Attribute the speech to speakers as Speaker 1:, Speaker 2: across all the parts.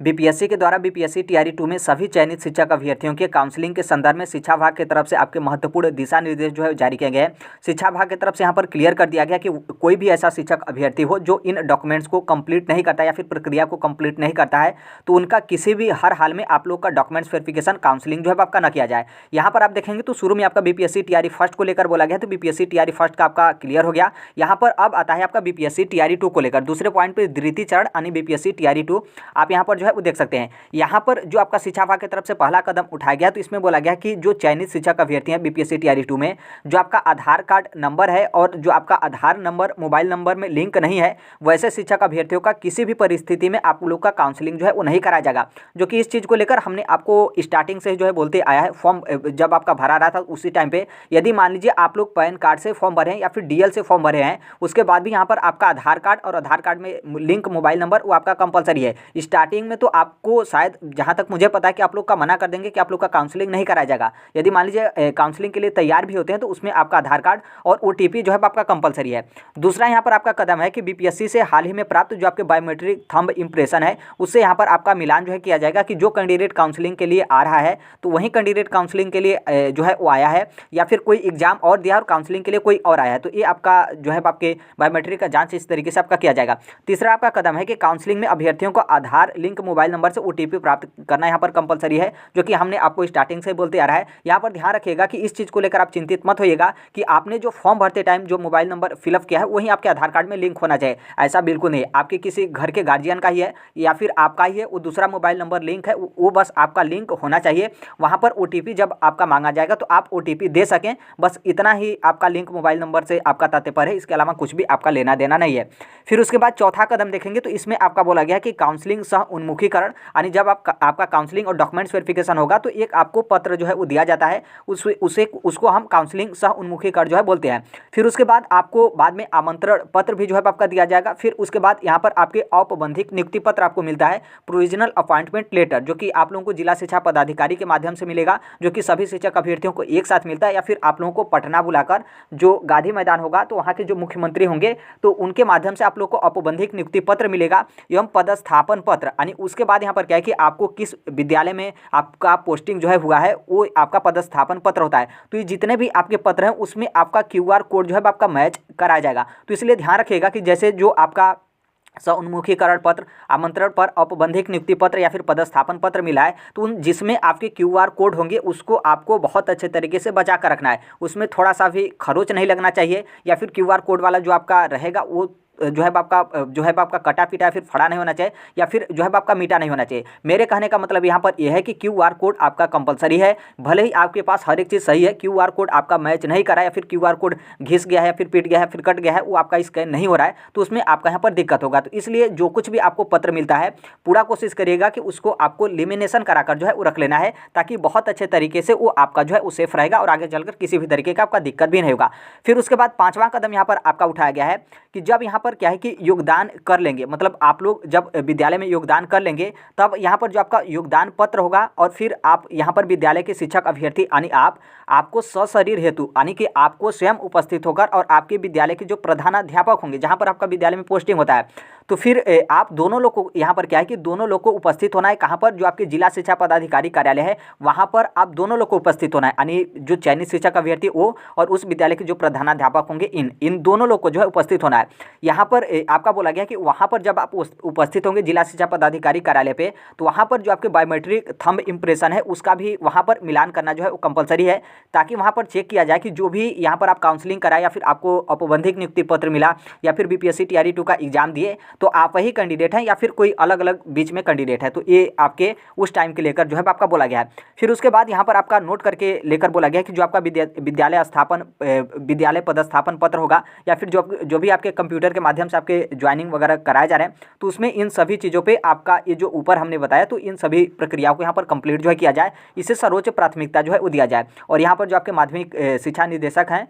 Speaker 1: BPSC के द्वारा BPSC TRE 2 में सभी चयनित शिक्षक अभ्यर्थियों के काउंसलिंग के संदर्भ में शिक्षा विभाग की तरफ से आपके महत्वपूर्ण दिशा निर्देश जो है जारी किए गए हैं। शिक्षा विभाग की तरफ से यहाँ पर क्लियर कर दिया गया कि कोई भी ऐसा शिक्षक अभ्यर्थी हो जो इन डॉक्यूमेंट्स को कंप्लीट नहीं करता या फिर प्रक्रिया को कंप्लीट नहीं करता है तो उनका किसी भी हर हाल में आप लोग का डॉक्यूमेंट्स वेरिफिकेशन काउंसलिंग जो है आपका न किया जाए। यहाँ पर आप देखेंगे तो शुरू में आपका बीपीएससी टीआरई फर्स्ट को लेकर बोला गया, तो बीपीएससी टीआरई फर्स्ट का आपका क्लियर हो गया। यहाँ पर अब आता है आपका बीपीएससी टीआरई 2 को लेकर दूसरे पॉइंट पर द्वितीय चरण यानी बीपीएससी टीआरई 2 आप यहाँ पर जो है वो देख सकते हैं। यहाँ पर जो आपका शिक्षा विभाग की तरफ से पहला कदम उठाया गया तो इसमें बोला गया कि जो चयनित शिक्षक अभ्यर्थी हैं बीपीएससी टीआरई 2 में जो आपका आधार कार्ड नंबर है और जो आपका आधार नंबर मोबाइल नंबर में लिंक नहीं है वैसे शिक्षक अभ्यर्थियों का किसी भी परिस्थिति में आप लोग का काउंसलिंग जो है वो नहीं कराया जाएगा। जो कि इस चीज़ को लेकर हमने आपको स्टार्टिंग से जो है बोलते आया है। फॉर्म जब आपका भरा रहा था उसी टाइम पे यदि मान लीजिए आप लोग पैन कार्ड से फॉर्म भरे हैं या फिर डीएल से फॉर्म भरे हैं उसके बाद भी यहाँ पर आपका आधार कार्ड और आधार कार्ड में लिंक मोबाइल नंबर वो आपका कंपलसरी है। स्टार्टिंग में तो आपको शायद जहाँ तक मुझे पता है कि आप लोग का मना कर देंगे कि आप लोग का काउंसलिंग नहीं कराया जाएगा। यदि मान लीजिए काउंसलिंग के लिए तैयार भी होते हैं तो उसमें आपका आधार कार्ड और ओटीपी जो है आपका कंपलसरी है। दूसरा यहाँ पर आपका कदम है कि बीपीएससी से हाल ही में प्राप्त जो आपके बायोमेट्रिक थंब इंप्रेशन है उससे यहाँ पर आपका मिलान जो है किया जाएगा कि जो कैंडिडेट काउंसलिंग के लिए आ रहा है तो वही कैंडिडेट काउंसलिंग के लिए जो है वो आया है या फिर कोई एग्जाम और दिया और काउंसलिंग के लिए कोई और आया है, तो ये आपका जो है आपके बायोमेट्रिक का जांच इस तरीके से आपका किया जाएगा। तीसरा आपका कदम है कि काउंसलिंग में अभ्यर्थियों को आधार लिंक मोबाइल नंबर से ओटीपी प्राप्त करना यहाँ पर कंपलसरी है, जो कि हमने आपको स्टार्टिंग से बोलते आ रहा है। यहाँ पर ध्यान रखिएगा कि इस चीज़ को लेकर आप चिंतित मत होइएगा कि आपने जो फॉर्म भरते टाइम जो मोबाइल नंबर फिलअप किया है वही आपके आधार कार्ड में लिंक होना चाहिए, ऐसा बिल्कुल नहीं। आपके किसी घर के गार्जियन का ही है या फिर आपका ही है वो दूसरा मोबाइल नंबर लिंक है वो बस आपका लिंक होना चाहिए। वहाँ पर ओटीपी जब आपका मांगा जाएगा तो आप ओटीपी दे सकें, बस इतना ही आपका लिंक मोबाइल नंबर से आपका तात्पर्य है, इसके अलावा कुछ भी आपका लेना देना नहीं है। फिर उसके बाद चौथा कदम देखेंगे तो इसमें आपका बोला गया कि काउंसलिंग सह उन्मुखीकरण यानी जब आपका काउंसलिंग और डॉक्यूमेंट्स वेरिफिकेशन होगा तो एक आपको पत्र जो है वो दिया जाता है, उसको हम काउंसलिंग सह उन्मुखीकरण जो है बोलते हैं। फिर उसके बाद आपको बाद में आमंत्रण पत्र भी जो है आपका दिया जाएगा। फिर उसके बाद यहाँ पर आपके औपबंधिक नियुक्ति पत्र आपको मिलता है, प्रोविजनल अपॉइंटमेंट लेटर, जो कि आप लोगों को जिला शिक्षा पदाधिकारी के माध्यम से मिलेगा, जो कि सभी शिक्षक अभ्यर्थियों को एक साथ मिलता है, या फिर आप लोगों को पटना बुलाकर जो गांधी मैदान होगा तो वहाँ के जो मुख्यमंत्री होंगे तो उनके माध्यम से आप लोग को औपबंधिक नियुक्ति पत्र मिलेगा एवं पदस्थापन पत्र। यानी उसके बाद यहाँ पर क्या है कि आपको किस विद्यालय में आपका पोस्टिंग जो है हुआ है वो आपका पदस्थापन पत्र होता है। तो ये जितने भी आपके पत्र हैं उसमें आपका क्यूआर कोड जो है आपका मैच कराया जाएगा। तो इसलिए ध्यान रखिएगा कि जैसे जो आपका सउन्मुखीकरण पत्र, आमंत्रण पर औपबंधिक नियुक्ति पत्र या फिर पदस्थापन पत्र मिला है तो उन जिसमें आपके क्यूआर कोड होंगे उसको आपको बहुत अच्छे तरीके से बचा कर रखना है। उसमें थोड़ा सा भी खरोच नहीं लगना चाहिए या फिर क्यूआर कोड वाला जो आपका रहेगा वो जो है आपका कटा पीटा फिर फड़ा नहीं होना चाहिए या फिर जो है आपका मीठा नहीं होना चाहिए। मेरे कहने का मतलब यहाँ पर यह है कि क्यूआर कोड आपका कंपलसरी है, भले ही आपके पास हर एक चीज़ सही है, क्यूआर कोड आपका मैच नहीं करा या फिर क्यूआर कोड घिस गया है या फिर पिट गया है फिर कट गया है, वो आपका स्कैन नहीं हो रहा है तो उसमें आपका यहाँ पर दिक्कत होगा। तो इसलिए जो कुछ भी आपको पत्र मिलता है पूरा कोशिश करिएगा कि उसको आपको लेमिनेशन कराकर जो है वो रख लेना है, ताकि बहुत अच्छे तरीके से वो आपका जो है वो सेफ रहेगा और आगे चलकर किसी भी तरीके का आपका दिक्कत भी नहीं होगा। फिर उसके बाद पाँचवां कदम यहाँ पर आपका उठाया गया है कि जब यहाँ पर क्या है कि योगदान कर लेंगे, मतलब आप लोग जब विद्यालय में योगदान कर लेंगे तब यहाँ पर जो आपका योगदान पत्र होगा और फिर आप यहाँ पर विद्यालय के शिक्षक अभ्यर्थी यानी आपको सशरीर हेतु यानी कि आपको स्वयं उपस्थित होकर और आपके विद्यालय के जो प्रधानाध्यापक होंगे जहाँ पर आपका विद्यालय में पोस्टिंग होता है तो फिर आप दोनों लोग को यहाँ पर क्या है कि दोनों लोग को उपस्थित होना है। कहाँ पर? जो आपके जिला शिक्षा पदाधिकारी कार्यालय है वहाँ पर आप दोनों लोग को उपस्थित होना है, यानी जो चयनित शिक्षक अभ्यर्थी वो और उस विद्यालय के जो प्रधानाध्यापक होंगे इन दोनों लोग को जो है उपस्थित होना है। यहाँ पर आपका बोला गया कि वहाँ पर जब आप उपस्थित होंगे जिला शिक्षा पदाधिकारी कार्यालय पे तो वहाँ पर जो आपके बायोमेट्रिक थंब इंप्रेशन है उसका भी वहाँ पर मिलान करना जो है वो कंपलसरी है, ताकि वहाँ पर चेक किया जाए कि जो भी यहाँ पर आप काउंसलिंग कराए या फिर आपको औपबंधिक नियुक्ति पत्र मिला या फिर बीपीएससी टीआरई 2 का एग्जाम दिए तो आप वही कैंडिडेट हैं या फिर कोई अलग अलग बीच में कैंडिडेट है, तो ये आपके उस टाइम के लेकर जो है आपका बोला गया है। फिर उसके बाद यहाँ पर आपका नोट करके लेकर बोला गया कि जो आपका विद्यालय पदस्थापन पत्र होगा या फिर जो भी आपके कंप्यूटर के माध्यम से आपके ज्वाइनिंग वगैरह कराए जा रहे हैं तो उसमें इन सभी चीज़ों पे आपका ये जो ऊपर हमने बताया तो इन सभी प्रक्रियाओं को यहाँ पर कंप्लीट जो है किया जाए, इसे सर्वोच्च प्राथमिकता जो है वो दिया जाए। और यहाँ पर जो आपके माध्यमिक शिक्षा निदेशक हैं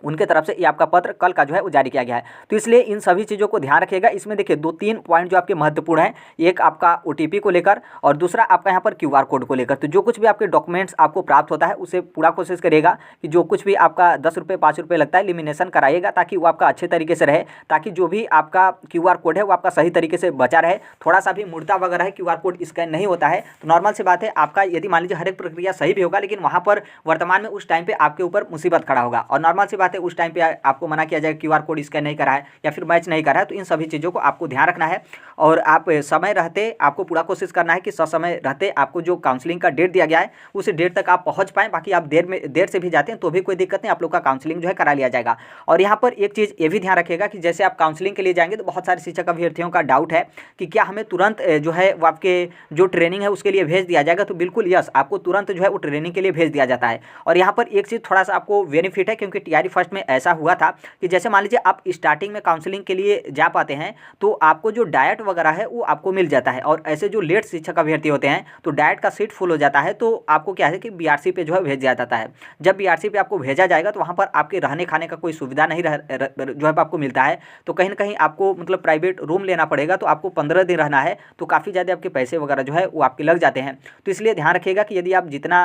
Speaker 1: उनके तरफ से ये आपका पत्र कल का जो है वो जारी किया गया है। तो इसलिए इन सभी चीज़ों को ध्यान रखिएगा। इसमें देखिए 2-3 पॉइंट जो आपके महत्वपूर्ण हैं, एक आपका ओटीपी को लेकर और दूसरा आपका यहाँ पर क्यूआर कोड को लेकर। तो जो कुछ भी आपके डॉक्यूमेंट्स आपको प्राप्त होता है उसे पूरा कोशिश करिएगा कि जो कुछ भी आपका 10 रुपये 5 रुपये लगता है लेमिनेशन कराइएगा, ताकि वो आपका अच्छे तरीके से रहे, ताकि जो भी आपका क्यूआर कोड है वो आपका सही तरीके से बचा रहे। थोड़ा सा भी मुड़ता वगैरह है, क्यूआर कोड स्कैन नहीं होता है तो नॉर्मल सी बात है, आपका यदि मान लीजिए हर एक प्रक्रिया सही भी होगा लेकिन वहाँ पर वर्तमान में उस टाइम पे आपके ऊपर मुसीबत खड़ा होगा। और नॉर्मल सी बात है, उस टाइम पे आपको मना किया जाएगा, क्यूआर कोड स्कैन नहीं करा है या फिर मैच नहीं करा है। तो इन सभी चीज़ों को आपको ध्यान रखना है और आप समय रहते आपको पूरा कोशिश करना है कि ससमय रहते आपको जो काउंसलिंग का डेट दिया गया है उस डेट तक आप पहुंच पाएँ। बाकी आप देर से भी जाते हैं तो भी कोई दिक्कत नहीं, आप लोग का काउंसलिंग जो है करा लिया जाएगा। और यहाँ पर एक चीज़ ये भी ध्यान रखिएगा कि जैसे आप काउंसलिंग के लिए जाएंगे तो बहुत सारे शिक्षक अभ्यर्थियों का डाउट है कि क्या हमें तुरंत जो है वो आपके जो ट्रेनिंग है उसके लिए भेज दिया जाएगा। तो बिल्कुल यस, आपको तुरंत जो है वो ट्रेनिंग के लिए भेज दिया जाता है। और यहाँ पर एक चीज़ थोड़ा सा आपको बेनिफिट है, क्योंकि टीआरई फर्स्ट में ऐसा हुआ था कि जैसे मान लीजिए आप स्टार्टिंग में काउंसलिंग के लिए जा पाते हैं तो आपको जो डाइट वगैरह है वो आपको मिल जाता है। और ऐसे जो लेट शिक्षक अभ्यर्थी होते हैं तो डाइट का सीट फुल हो जाता है, तो आपको क्या है कि बीआरसी पे जो है भेज दिया जाता है। जब बीआरसी पे आपको भेजा जाएगा तो वहाँ पर आपके रहने खाने का कोई सुविधा नहीं जो है आपको मिलता है। तो कहीं ना कहीं आपको मतलब प्राइवेट रूम लेना पड़ेगा, तो आपको 15 दिन रहना है, तो काफ़ी ज़्यादा आपके पैसे वगैरह जो है वो आपके लग जाते हैं। तो इसलिए ध्यान रखिएगा कि यदि आप जितना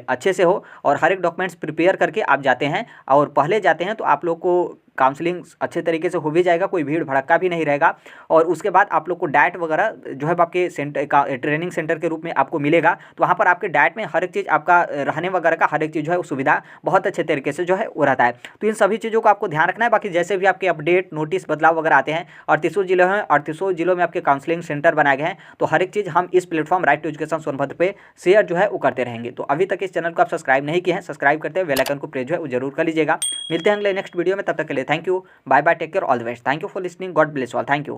Speaker 1: अच्छे से हो और हर एक डॉक्यूमेंट्स प्रिपेयर करके आप जाते हैं और पहले जाते हैं तो आप लोग को काउंसलिंग अच्छे तरीके से हो भी जाएगा, कोई भीड़ भड़क्का भी नहीं रहेगा। और उसके बाद आप लोग को डाइट वगैरह जो है आपके ट्रेनिंग सेंटर के रूप में आपको मिलेगा। तो वहाँ पर आपके डाइट में हर एक चीज़ आपका रहने वगैरह का हर एक चीज़ जो है सुविधा बहुत अच्छे तरीके से जो है वो रहता है। तो इन सभी चीज़ों को आपको ध्यान रखना है। बाकी जैसे भी आपके अपडेट नोटिस बदलाव वगैरह आते हैं 38 जिलों में 38 जिलों में आपके काउंसलिंग सेंटर बनाए गए हैं, तो हर एक चीज़ हम इस platform right to education Sonbhadra पे शेयर जो है वो करते रहेंगे। तो अभी तक इस चैनल को आप सब्सक्राइब नहीं किए हैं, सब्सक्राइब करते हैं, बेल आइकन को प्रेस जो है वो जरूर कर लीजिएगा। मिलते हैं अगले नेक्स्ट वीडियो में, तब तक के लिए thank you, bye bye, take care, all the best, thank you for listening, God bless all, thank you.